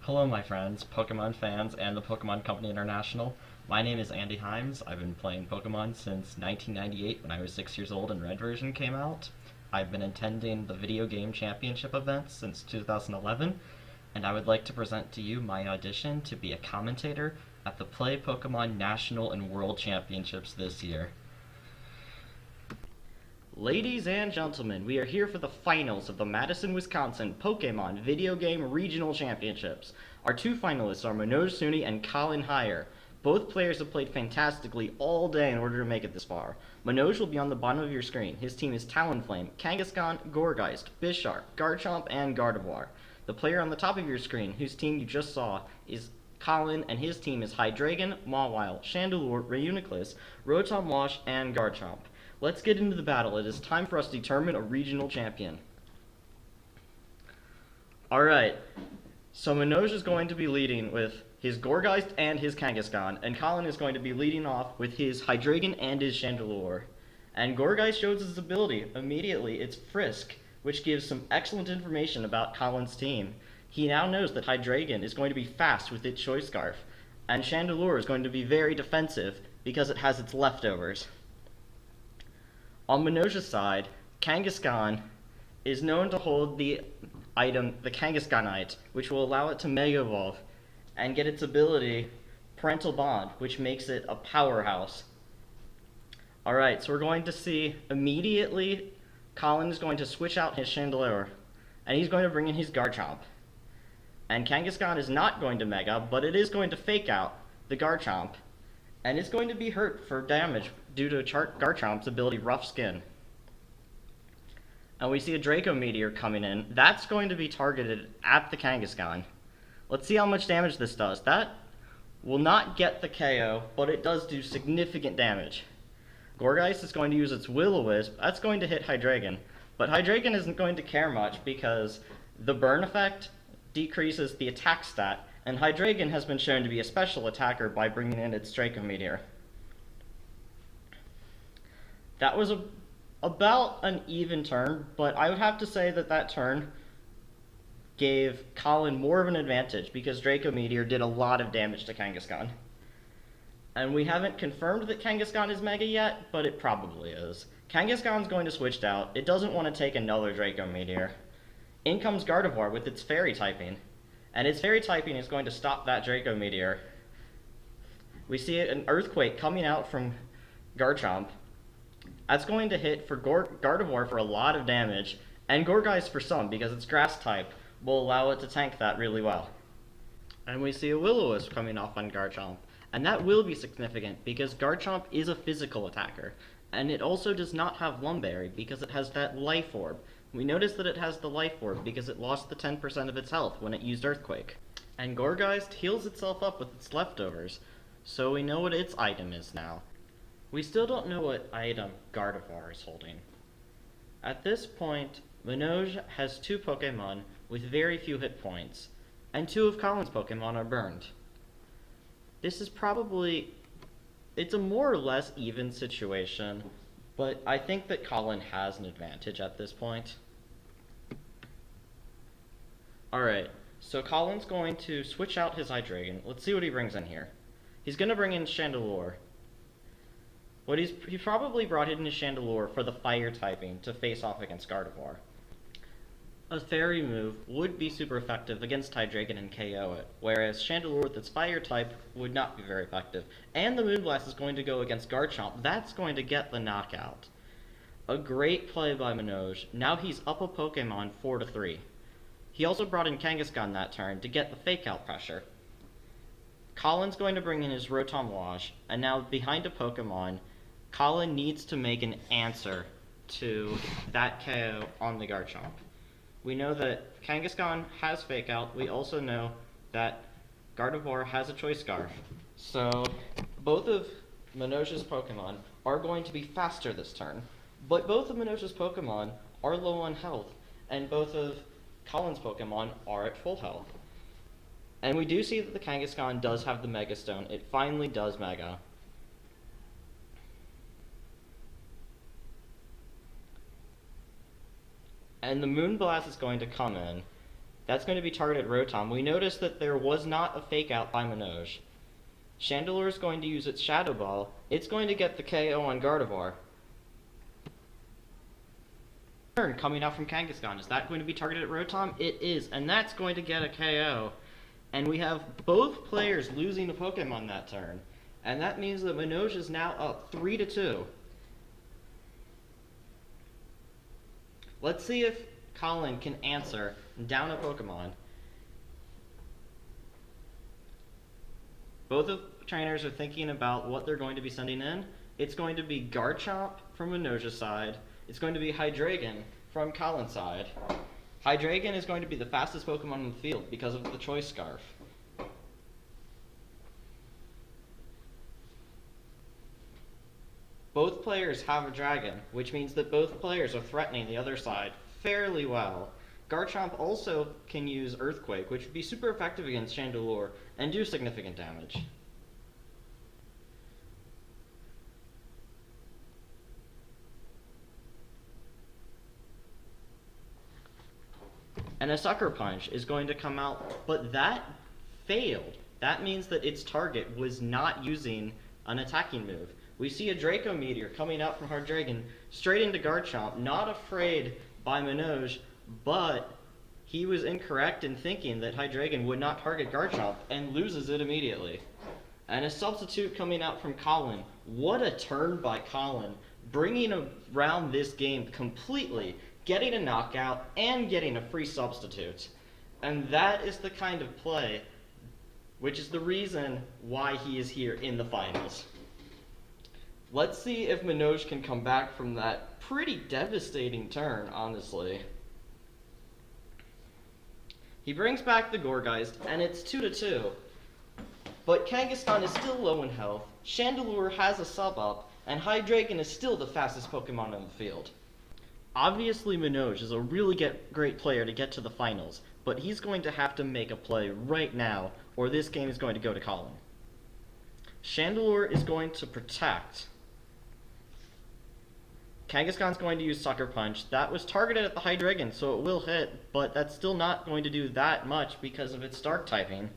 Hello my friends, Pokemon fans, and the Pokemon Company International. My name is Andy Himes. I've been playing Pokemon since 1998 when I was 6 years old and Red version came out. I've been attending the Video Game Championship events since 2011, and I would like to present to you my audition to be a commentator at the Play Pokemon National and World Championships this year. Ladies and gentlemen, we are here for the finals of the Madison, Wisconsin Pokemon Video Game Regional Championships. Our two finalists are Manoj Suni and Colin Heyer. Both players have played fantastically all day in order to make it this far. Manoj will be on the bottom of your screen. His team is Talonflame, Kangaskhan, Gourgeist, Bisharp, Garchomp, and Gardevoir. The player on the top of your screen, whose team you just saw, is Colin, and his team is Hydreigon, Mawile, Chandelure, Reuniclus, Rotom Wash, and Garchomp. Let's get into the battle. It is time for us to determine a regional champion. Alright, so Manoj is going to be leading with his Gourgeist and his Kangaskhan, and Colin is going to be leading off with his Hydreigon and his Chandelure. And Gourgeist shows his ability. Immediately, it's Frisk, which gives some excellent information about Colin's team. He now knows that Hydreigon is going to be fast with its Choice Scarf, and Chandelure is going to be very defensive because it has its leftovers. On Manoj's side, Kangaskhan is known to hold the item, the Kangaskhanite, which will allow it to Mega Evolve and get its ability, Parental Bond, which makes it a powerhouse. Alright, so we're going to see immediately Colin is going to switch out his Chandelure, and he's going to bring in his Garchomp. And Kangaskhan is not going to Mega, but it is going to fake out the Garchomp, and it's going to be hurt for damage due to Garchomp's ability Rough Skin. And we see a Draco Meteor coming in. That's going to be targeted at the Kangaskhan. Let's see how much damage this does. That will not get the KO, but it does do significant damage. Gourgeist is going to use its Will-O-Wisp. That's going to hit Hydreigon. But Hydreigon isn't going to care much because the burn effect decreases the attack stat, and Hydreigon has been shown to be a special attacker by bringing in its Draco Meteor. That was about an even turn, but I would have to say that that turn gave Colin more of an advantage because Draco Meteor did a lot of damage to Kangaskhan. And we haven't confirmed that Kangaskhan is Mega yet, but it probably is. Kangaskhan's going to switch out. It doesn't want to take another Draco Meteor. In comes Gardevoir with its Fairy typing, and its Fairy typing is going to stop that Draco Meteor. We see an Earthquake coming out from Garchomp. That's going to hit for Gardevoir for a lot of damage, and Gourgeist for some, because its Grass type will allow it to tank that really well. And we see a Will-O-Wisp coming off on Garchomp, and that will be significant because Garchomp is a physical attacker, and it also does not have Lumberry because it has that Life Orb. We notice that it has the Life Orb because it lost the 10% of its health when it used Earthquake. And Gourgeist heals itself up with its leftovers, so we know what its item is now. We still don't know what item Gardevoir is holding. At this point, Manoj has two Pokemon with very few hit points, and two of Colin's Pokemon are burned. This is probably, it's a more or less even situation, but I think that Colin has an advantage at this point. Alright, so Colin's going to switch out his Hydreigon. Let's see what he brings in here. He's going to bring in Chandelure. He probably brought in his Chandelure for the Fire typing to face off against Gardevoir. A Fairy move would be super effective against Hydreigon and KO it, whereas Chandelure with its Fire type would not be very effective. And the Moonblast is going to go against Garchomp. That's going to get the knockout. A great play by Manoj. Now he's up a Pokemon 4-3. He also brought in Kangaskhan that turn to get the Fake Out pressure. Colin's going to bring in his Rotom Wash, and now behind a Pokemon, Colin needs to make an answer to that KO on the Garchomp. We know that Kangaskhan has Fake Out. We also know that Gardevoir has a Choice Scarf. So both of Manoj's Pokemon are going to be faster this turn. But both of Manoj's Pokemon are low on health, and both of Colin's Pokemon are at full health. And we do see that the Kangaskhan does have the Mega Stone. It finally does Mega. And the Moonblast is going to come in, That's going to be targeted Rotom. We noticed that there was not a fake out by Manoj. Chandelure is going to use its Shadow Ball. It's going to get the KO on Gardevoir. Turn coming out from Kangaskhan. Is that going to be targeted at Rotom? It is, and that's going to get a KO. And we have both players losing a Pokemon that turn. And that means that Manoj is now up 3-2. Let's see if Colin can answer and down a Pokemon. Both of the trainers are thinking about what they're going to be sending in. It's going to be Garchomp from Manoj's side. It's going to be Hydreigon from Colin's side. Hydreigon is going to be the fastest Pokemon in the field because of the Choice Scarf. Both players have a Dragon, which means that both players are threatening the other side fairly well. Garchomp also can use Earthquake, which would be super effective against Chandelure and do significant damage. And a Sucker Punch is going to come out, but that failed. That means that its target was not using an attacking move. We see a Draco Meteor coming out from Hydreigon straight into Garchomp, not afraid by Manoj, but he was incorrect in thinking that Hydreigon would not target Garchomp and loses it immediately. And a substitute coming out from Colin. What a turn by Colin, bringing around this game completely, getting a knockout and getting a free substitute. And that is the kind of play which is the reason why he is here in the finals. Let's see if Manoj can come back from that pretty devastating turn, honestly. He brings back the Gourgeist, and it's 2-2. But Kangaskhan is still low in health, Chandelure has a sub-up, and Hydreigon is still the fastest Pokemon on the field. Obviously Manoj is a really great player to get to the finals, but he's going to have to make a play right now, or this game is going to go to Colin. Chandelure is going to protect. Kangaskhan's going to use Sucker Punch. That was targeted at the Hydreigon, so it will hit, but that's still not going to do that much because of its Dark typing.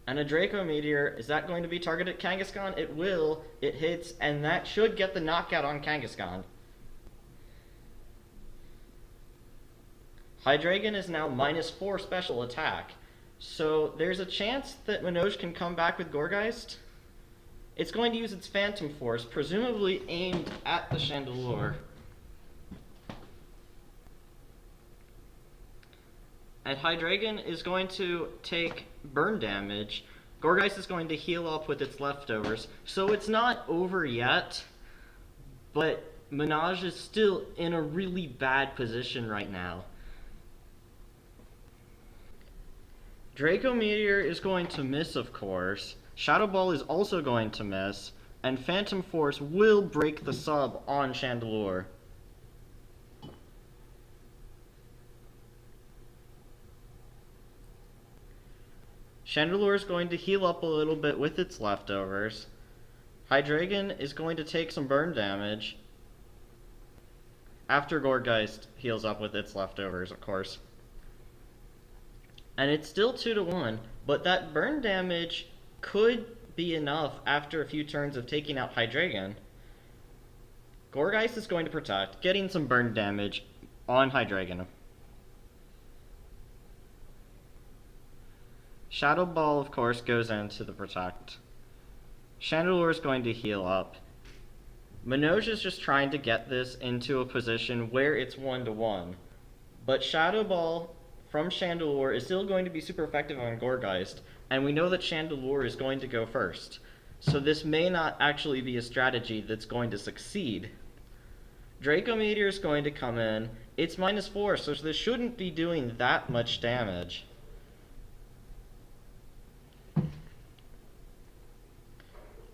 And a Draco Meteor, is that going to be targeted at Kangaskhan? It will. It hits, and that should get the knockout on Kangaskhan. Hydreigon is now -4 special attack, so there's a chance that Manoj can come back with Gourgeist. It's going to use its Phantom Force, presumably aimed at the Chandelure. And Hydreigon is going to take burn damage. Gourgeist is going to heal up with its leftovers, so it's not over yet, but Manoj is still in a really bad position right now. Draco Meteor is going to miss, of course. Shadow Ball is also going to miss, and Phantom Force will break the sub on Chandelure. Chandelure is going to heal up a little bit with its leftovers. Hydreigon is going to take some burn damage after Gourgeist heals up with its leftovers, of course. And it's still 2-1, but that burn damage could be enough after a few turns of taking out Hydreigon. Gourgeist is going to protect, getting some burn damage on Hydreigon. Shadow Ball, of course, goes into the protect. Chandelure is going to heal up. Manoj is just trying to get this into a position where it's 1-1. But Shadow Ball from Chandelure is still going to be super effective on Gourgeist, and we know that Chandelure is going to go first. So this may not actually be a strategy that's going to succeed. Draco Meteor is going to come in. It's -4, so this shouldn't be doing that much damage.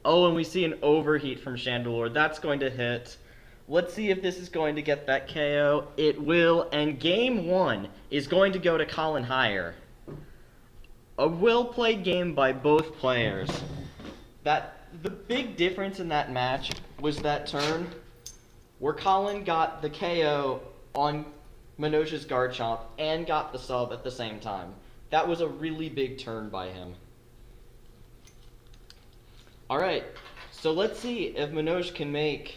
Oh, and we see an overheat from Chandelure. That's going to hit. Let's see if this is going to get that KO. It will, and game 1 is going to go to Colin Higher. A well-played game by both players. The big difference in that match was that turn where Colin got the KO on Manoj's Garchomp and got the sub at the same time. That was a really big turn by him. Alright, so let's see if Manoj can make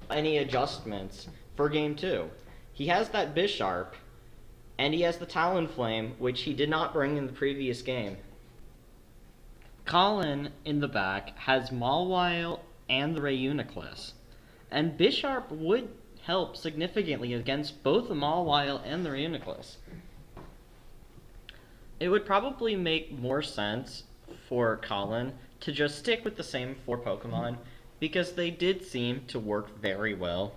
any adjustments for game 2. He has that Bisharp, and he has the Talonflame, which he did not bring in the previous game. Colin, in the back, has Mawile and the Reuniclus, and Bisharp would help significantly against both the Mawile and the Reuniclus. It would probably make more sense for Colin to just stick with the same 4 Pokemon, because they did seem to work very well,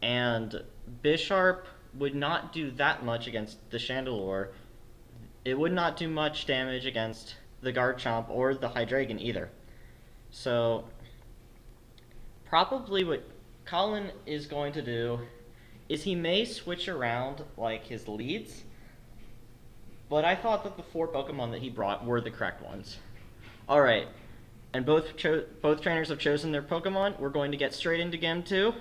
and Bisharp would not do that much against the Chandelure. It would not do much damage against the Garchomp or the Hydreigon either. So, probably what Colin is going to do is he may switch around like his leads, but I thought that the 4 Pokemon that he brought were the correct ones. Alright, and both trainers have chosen their Pokemon. We're going to get straight into game 2.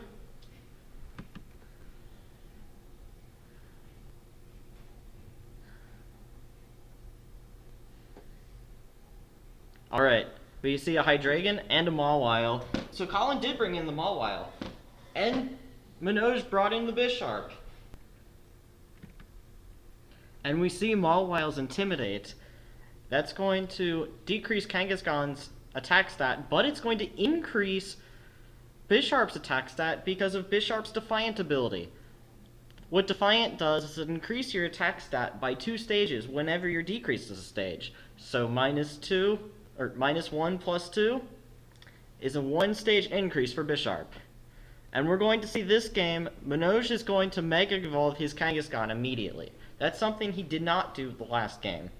Alright, we see a Hydreigon and a Mawile. So Colin did bring in the Mawile. And Manoj brought in the Bisharp. And we see Mawile's Intimidate. That's going to decrease Kangaskhan's attack stat, but it's going to increase Bisharp's attack stat because of Bisharp's Defiant ability. What Defiant does is it increases your attack stat by 2 stages whenever your decrease is a stage. So -2, or -1 plus 2 is a 1-stage increase for Bisharp. And we're going to see this game, Manoj is going to Mega Evolve his Kangaskhan immediately. That's something he did not do the last game.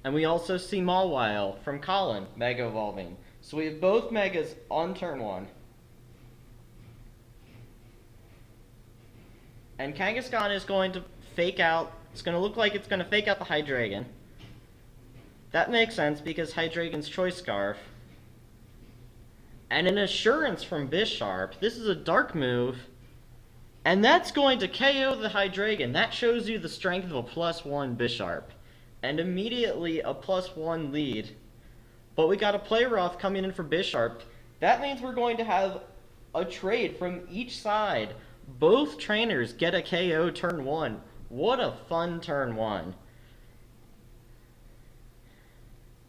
And we also see Mawile from Colin Mega Evolving. So we have both Megas on turn 1. And Kangaskhan is going to fake out, it's going to look like it's going to fake out the Hydreigon. That makes sense because Hydreigon's Choice Scarf. And an Assurance from Bisharp. This is a Dark move. And that's going to KO the Hydreigon. That shows you the strength of a +1 Bisharp. And immediately a +1 lead. But we got a Play Rough coming in for Bisharp. That means we're going to have a trade from each side. Both trainers get a KO turn 1. What a fun turn 1.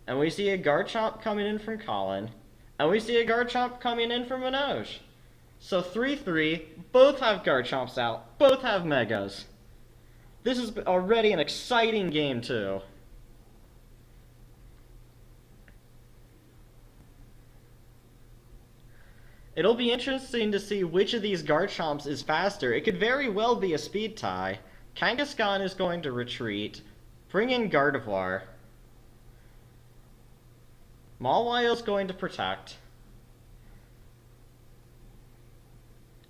And we see a Garchomp coming in from Colin. And we see a Garchomp coming in from Manoj. So 3-3, both have Garchomps out, both have Megas. This is already an exciting game too. It'll be interesting to see which of these Garchomps is faster. It could very well be a speed tie. Kangaskhan is going to retreat, bring in Gardevoir. Mawile's going to protect.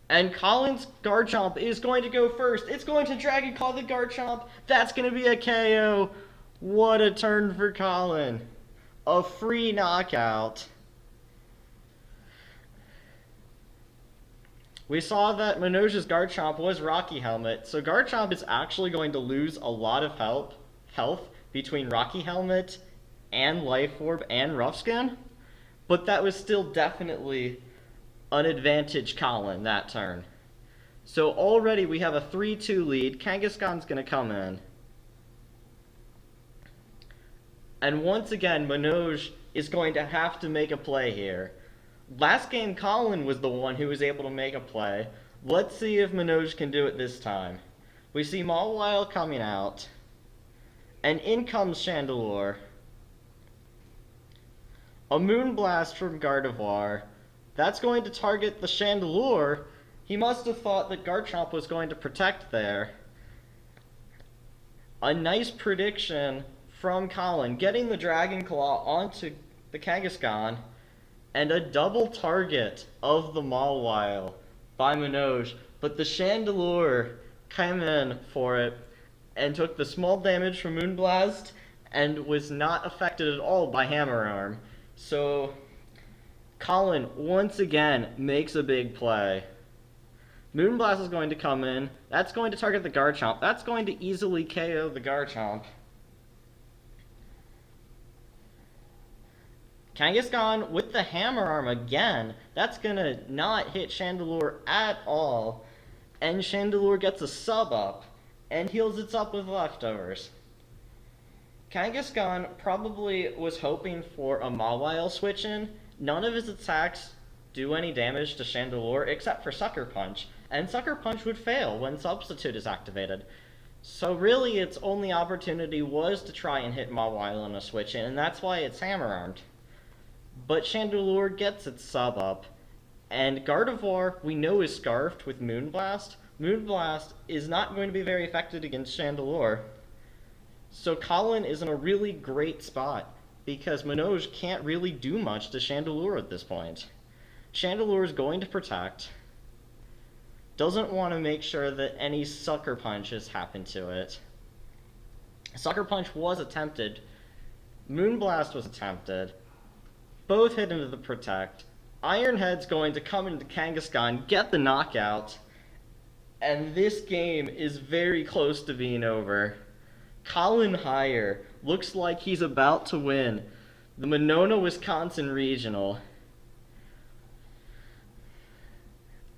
And Colin's Garchomp is going to go first. It's going to Dragon Claw the Garchomp. That's going to be a KO. What a turn for Colin. A free knockout. We saw that Manoj's Garchomp was Rocky Helmet, so Garchomp is actually going to lose a lot of health between Rocky Helmet and Life Orb and Rough Skin, but that was still definitely an advantage Colin that turn. So already we have a 3-2 lead. Kangaskhan's going to come in. And once again, Manoj is going to have to make a play here. Last game, Colin was the one who was able to make a play. Let's see if Manoj can do it this time. We see Mawile coming out. And in comes Chandelure. A Moonblast from Gardevoir. That's going to target the Chandelure. He must have thought that Garchomp was going to protect there. A nice prediction from Colin, getting the Dragon Claw onto the Kangaskhan, and a double target of the Mawile by Manoj, but the Chandelure came in for it and took the small damage from Moonblast and was not affected at all by Hammer Arm. So Colin once again makes a big play. Moonblast is going to come in. That's going to target the Garchomp. That's going to easily KO the Garchomp. Kangaskhan with the Hammer Arm again. That's going to not hit Chandelure at all. And Chandelure gets a sub up and heals its up with leftovers. Kangaskhan probably was hoping for a Mawile switch in. None of his attacks do any damage to Chandelure except for Sucker Punch, and Sucker Punch would fail when Substitute is activated. So really its only opportunity was to try and hit Mawile on a switch in, and that's why it's Hammer Armed. But Chandelure gets its sub up, and Gardevoir we know is scarfed with Moonblast. Moonblast is not going to be very effective against Chandelure. So Colin is in a really great spot, because Manoj can't really do much to Chandelure at this point. Chandelure is going to protect, doesn't want to make sure that any Sucker Punches happen to it. Sucker Punch was attempted, Moonblast was attempted, both hit into the protect. Iron Head's going to come into Kangaskhan, get the knockout, and this game is very close to being over. Colin Higher looks like he's about to win the Monona, Wisconsin Regional.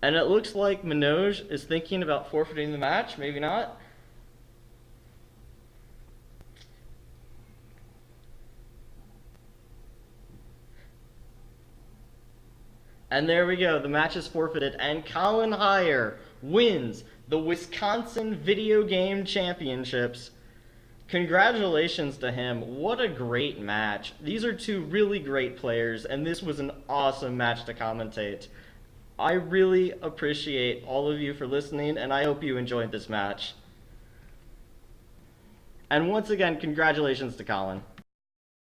And it looks like Manoj is thinking about forfeiting the match, maybe not. And there we go, the match is forfeited, and Colin Higher wins the Wisconsin Video Game Championships. Congratulations to him. What a great match. These are two really great players, and this was an awesome match to commentate. I really appreciate all of you for listening, and I hope you enjoyed this match. And once again, congratulations to Colin.